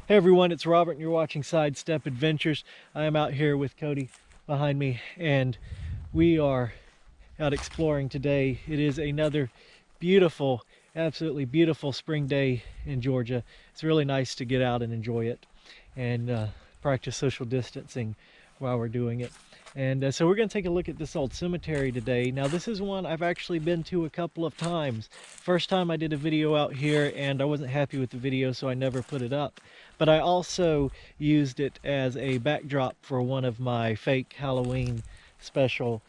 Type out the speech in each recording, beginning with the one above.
Hey everyone, it's Robert and you're watching Sidestep Adventures. I am out here with Cody behind me and we are out exploring today. It is another beautiful, absolutely beautiful spring day in Georgia. It's really nice to get out and enjoy it and practice social distancing while we're doing it. And so we're going to take a look at this old cemetery today. Now this is one I've actually been to a couple of times. First time I did a video out here and I wasn't happy with the video, so I never put it up. But I also used it as a backdrop for one of my fake Halloween special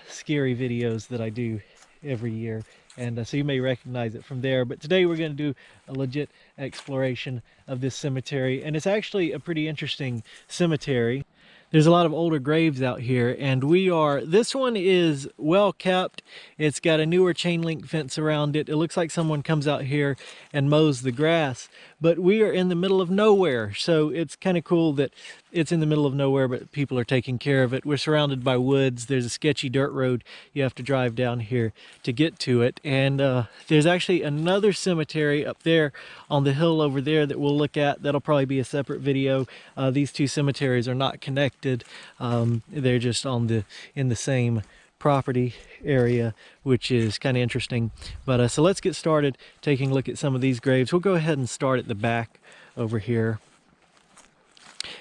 scary videos that I do every year. And so you may recognize it from there. But today we're going to do a legit exploration of this cemetery. And it's actually a pretty interesting cemetery. There's a lot of older graves out here, and this one is well kept. It's got a newer chain link fence around it. It looks like someone comes out here and mows the grass, but we are in the middle of nowhere. So it's kind of cool that it's in the middle of nowhere, but people are taking care of it. We're surrounded by woods. There's a sketchy dirt road you have to drive down here to get to it. And there's actually another cemetery up there on the hill over there that we'll look at. That'll probably be a separate video. These two cemeteries are not connected. They're just in the same property area, which is kind of interesting. But so let's get started taking a look at some of these graves. We'll go ahead and start at the back over here.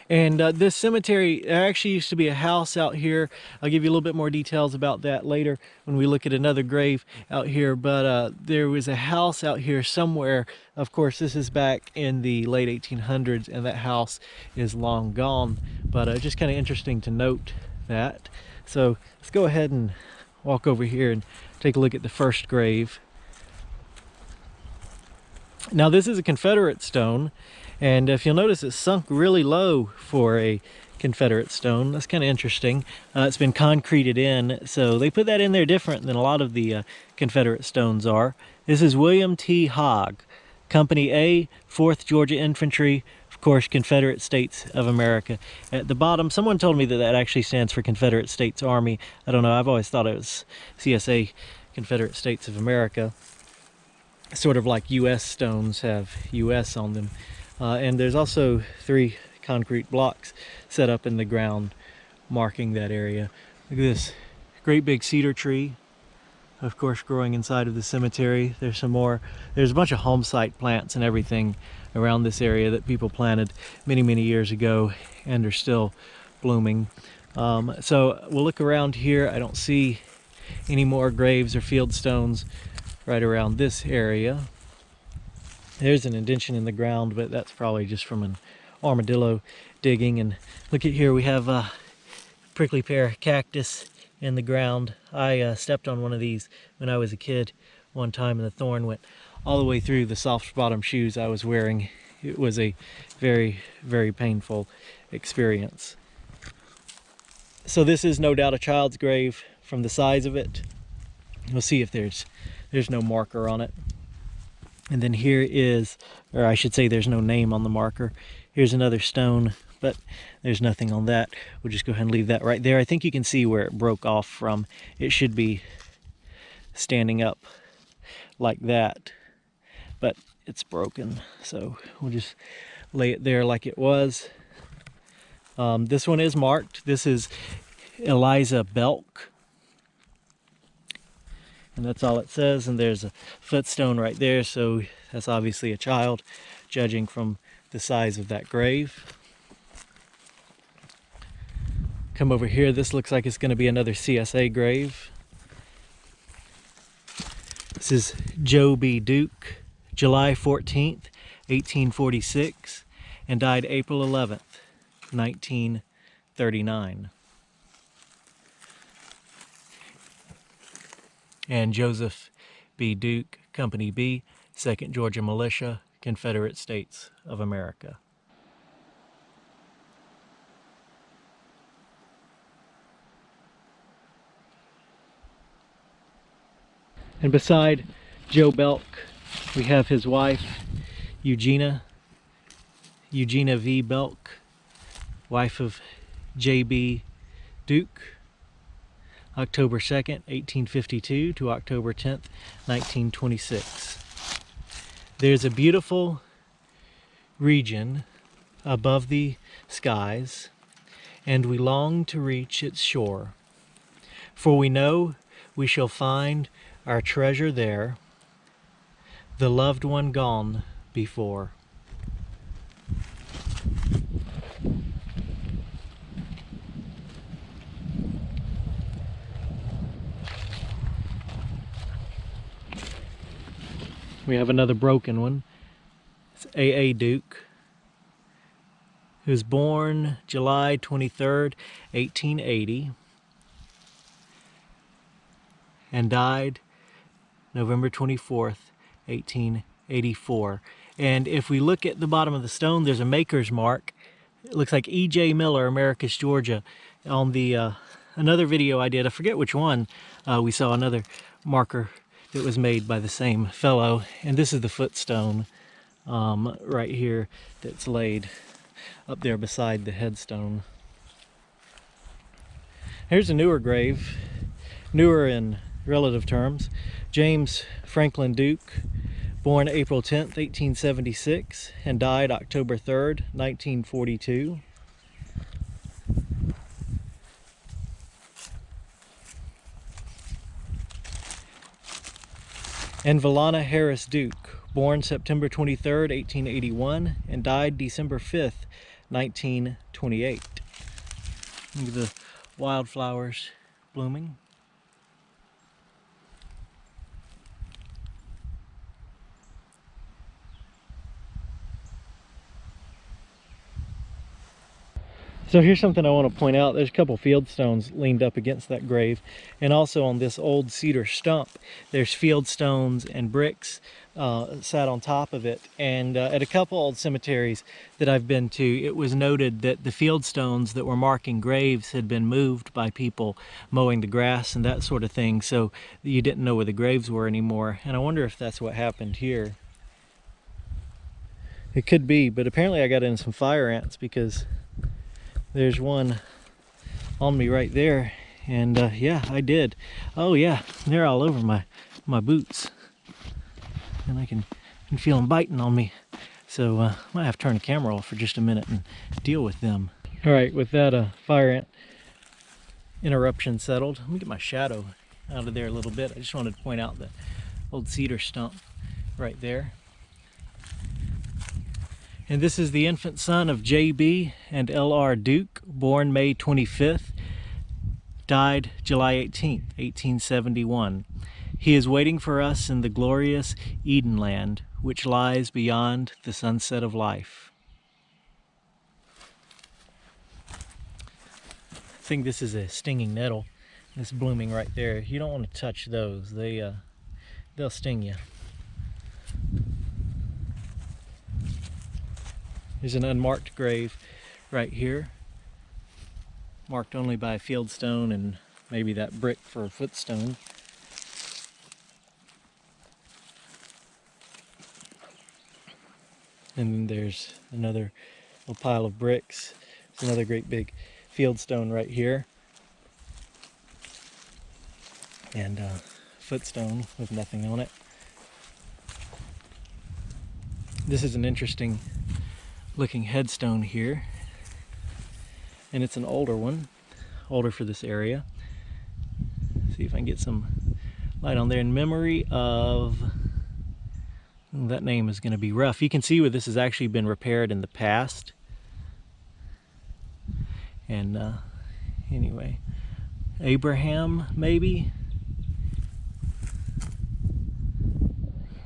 And this cemetery, there actually used to be a house out here. I'll give you a little bit more details about that later when we look at another grave out here. But there was a house out here somewhere. Of course, this is back in the late 1800s, and that house is long gone. But just kind of interesting to note that. So let's go ahead and walk over here and take a look at the first grave. Now this is a Confederate stone. And if you'll notice, it's sunk really low for a Confederate stone. That's kind of interesting. It's been concreted in, so they put that in there different than a lot of the Confederate stones are. This is William T. Hogg, Company A, 4th Georgia Infantry, of course, Confederate States of America. At the bottom, someone told me that that actually stands for Confederate States Army. I don't know, I've always thought it was CSA, Confederate States of America. Sort of like U.S. stones have U.S. on them. And there's also 3 concrete blocks set up in the ground marking that area. Look at this great big cedar tree, of course, growing inside of the cemetery. There's some more. There's a bunch of home site plants and everything around this area that people planted many, many years ago and are still blooming. So we'll look around here. I don't see any more graves or field stones right around this area. There's an indention in the ground, but that's probably just from an armadillo digging. And look at here, we have a prickly pear cactus in the ground. I stepped on one of these when I was a kid one time, and the thorn went all the way through the soft bottom shoes I was wearing. It was a very, very painful experience. So this is no doubt a child's grave from the size of it. We'll see if there's no marker on it. And then here is, or I should say there's no name on the marker. Here's another stone, but there's nothing on that. We'll just go ahead and leave that right there. I think you can see where it broke off from. It should be standing up like that, but it's broken. So we'll just lay it there like it was. This one is marked. This is Eliza Belk. And that's all it says, and there's a footstone right there, so that's obviously a child, judging from the size of that grave. Come over here, this looks like it's going to be another CSA grave. This is Joe B. Duke, July 14th, 1846, and died April 11th, 1939. And Joseph B. Duke, Company B, 2nd Georgia Militia, Confederate States of America. And beside Joe Belk, we have his wife, Eugenia V. Belk, wife of J.B. Duke, October 2nd, 1852 to October 10th, 1926. There's a beautiful region above the skies, and we long to reach its shore. For we know we shall find our treasure there, the loved one gone before. We have another broken one. It's A.A. Duke, who was born July 23rd, 1880, and died November 24th, 1884. And if we look at the bottom of the stone, there's a maker's mark. It looks like E.J. Miller, Americus, Georgia. On the another video I did, I forget which one, we saw another marker that was made by the same fellow. And this is the footstone right here that's laid up there beside the headstone. Here's a newer grave, newer in relative terms. James Franklin Duke, born April 10th, 1876, and died October 3rd, 1942. And Valana Harris Duke, born September 23rd, 1881, and died December 5th, 1928. Look at the wildflowers blooming. So here's something I want to point out. There's a couple field stones leaned up against that grave, and also on this old cedar stump there's field stones and bricks sat on top of it. And at a couple old cemeteries that I've been to, it was noted that the field stones that were marking graves had been moved by people mowing the grass and that sort of thing, so you didn't know where the graves were anymore. And I wonder if that's what happened here. It could be, but apparently I got in some fire ants, because there's one on me right there, and yeah, I did. Oh yeah, they're all over my boots, and I can feel them biting on me. So I might have to turn the camera off for just a minute and deal with them. All right, with that fire ant interruption settled, let me get my shadow out of there a little bit. I just wanted to point out the old cedar stump right there. And this is the infant son of J.B. and L.R. Duke, born May 25th, died July 18th, 1871. He is waiting for us in the glorious Eden land, which lies beyond the sunset of life. I think this is a stinging nettle that's blooming right there. You don't want to touch those. They'll sting you. There's an unmarked grave right here, marked only by a field stone and maybe that brick for a footstone. And then there's another little pile of bricks. There's another great big field stone right here, and a footstone with nothing on it. This is an interesting looking headstone here, and it's an older one, older for this area. See if I can get some light on there. In memory of, that name is going to be rough. You can see where this has actually been repaired in the past. And anyway, Abraham maybe.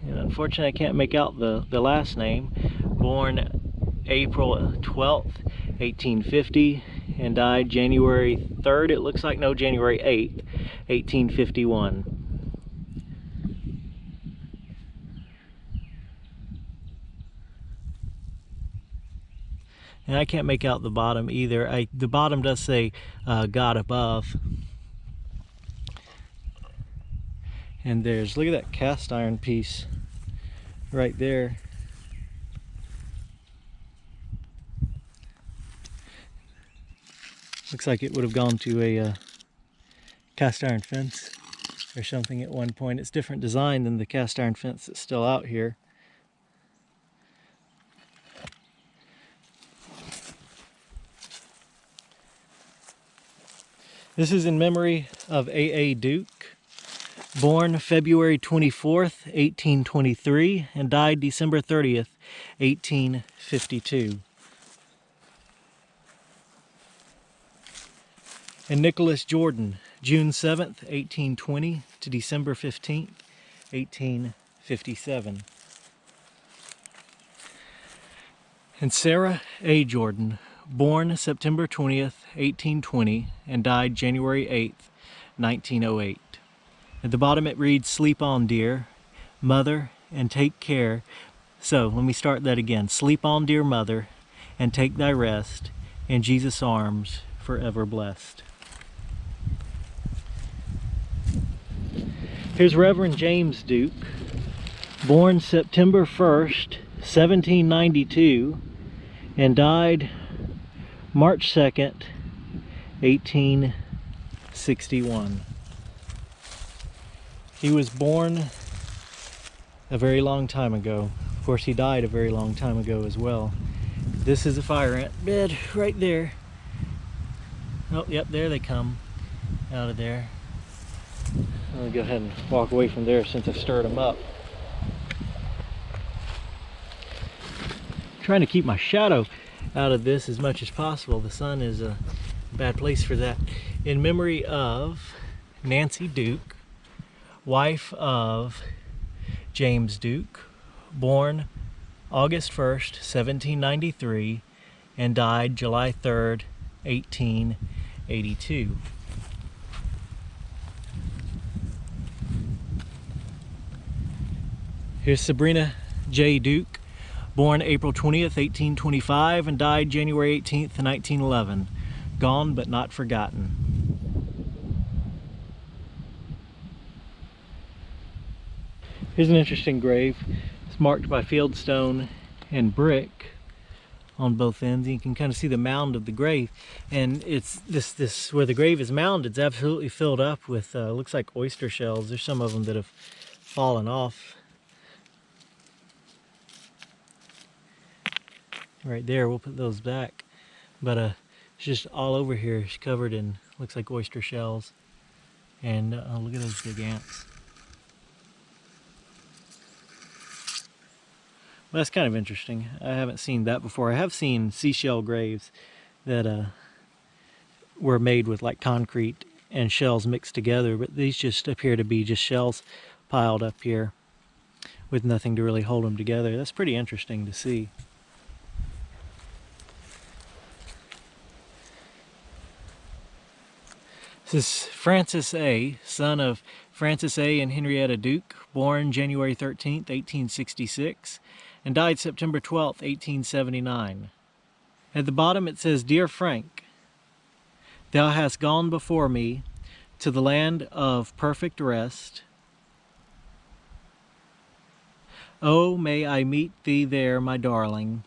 And unfortunately I can't make out the last name. Born April 12th, 1850, and died January 3rd, it looks like, no, January 8th, 1851. And I can't make out the bottom either. The bottom does say God above. And there's, look at that cast iron piece right there. Looks like it would have gone to a cast iron fence or something at one point. It's different design than the cast iron fence that's still out here. This is in memory of A.A. Duke, born February 24th, 1823, and died December 30th, 1852. And Nicholas Jordan, June 7th, 1820 to December 15th, 1857. And Sarah A. Jordan, born September 20th, 1820, and died January 8th, 1908. At the bottom it reads, "Sleep on, dear mother, and take care." So let me start that again. "Sleep on, dear mother, and take thy rest, in Jesus' arms forever blessed." Here's Reverend James Duke, born September 1st, 1792, and died March 2nd, 1861. He was born a very long time ago. Of course, he died a very long time ago as well. This is a fire ant bed right there. Oh, yep, there they come out of there. I'll go ahead and walk away from there since I've stirred them up. I'm trying to keep my shadow out of this as much as possible. The sun is a bad place for that. In memory of Nancy Duke, wife of James Duke, born August 1st, 1793, and died July 3rd, 1882. Here's Sabrina J. Duke, born April 20th, 1825, and died January 18th, 1911. Gone but not forgotten. Here's an interesting grave. It's marked by fieldstone and brick on both ends. You can kind of see the mound of the grave, and it's this where the grave is mounded. It's absolutely filled up with looks like oyster shells. There's some of them that have fallen off. Right there, we'll put those back, but it's just all over here. It's covered in, looks like oyster shells, and look at those big ants. Well, that's kind of interesting. I haven't seen that before. I have seen seashell graves that were made with like concrete and shells mixed together, but these just appear to be just shells piled up here with nothing to really hold them together. That's pretty interesting to see. This is Francis A., son of Francis A. and Henrietta Duke, born January 13th, 1866, and died September 12th, 1879. At the bottom it says, "Dear Frank, thou hast gone before me to the land of perfect rest. Oh, may I meet thee there, my darling,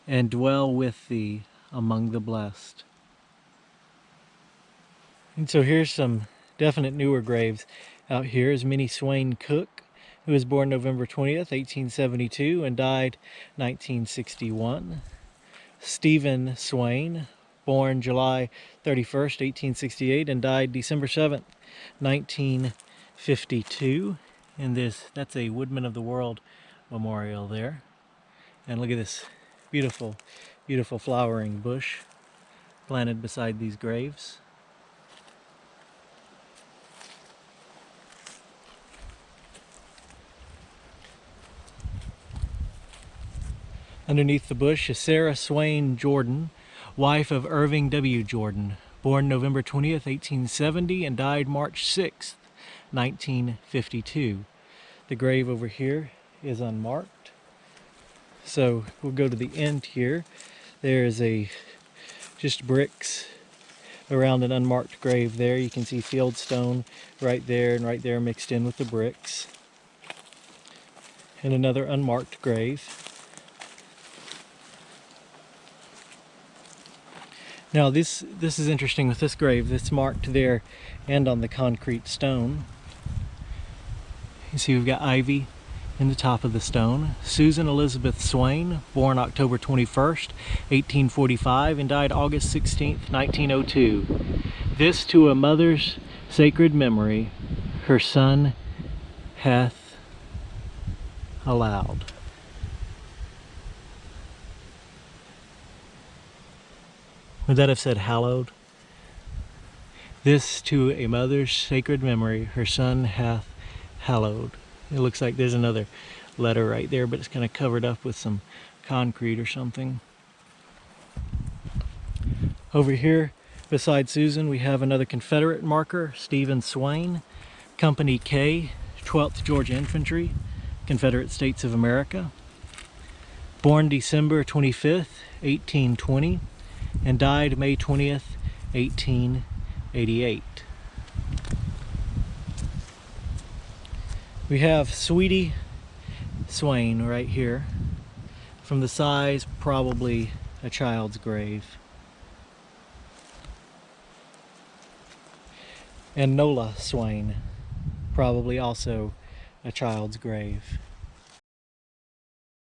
and dwell with thee among the blessed." And so here's some definite newer graves out here. Is Minnie Swain Cook, who was born November 20th, 1872, and died 1961. Stephen Swain, born July 31st, 1868, and died December 7th, 1952. And that's a Woodman of the World memorial there. And look at this beautiful, beautiful flowering bush planted beside these graves. Underneath the bush is Sarah Swain Jordan, wife of Irving W. Jordan, born November 20th, 1870, and died March 6th, 1952. The grave over here is unmarked. So we'll go to the end here. There is just bricks around an unmarked grave there. You can see fieldstone right there and right there mixed in with the bricks. And another unmarked grave. Now this is interesting with this grave. It's marked there and on the concrete stone. You see we've got ivy in the top of the stone. Susan Elizabeth Swain, born October 21st, 1845, and died August 16th, 1902. This to a mother's sacred memory, her son hath allowed. Would that have said hallowed? This to a mother's sacred memory, her son hath hallowed. It looks like there's another letter right there, but it's kind of covered up with some concrete or something. Over here, beside Susan, we have another Confederate marker, Stephen Swain, Company K, 12th Georgia Infantry, Confederate States of America. Born December 25th, 1820, and died May 20th, 1888. We have Sweetie Swain right here. From the size, probably a child's grave. And Nola Swain, probably also a child's grave.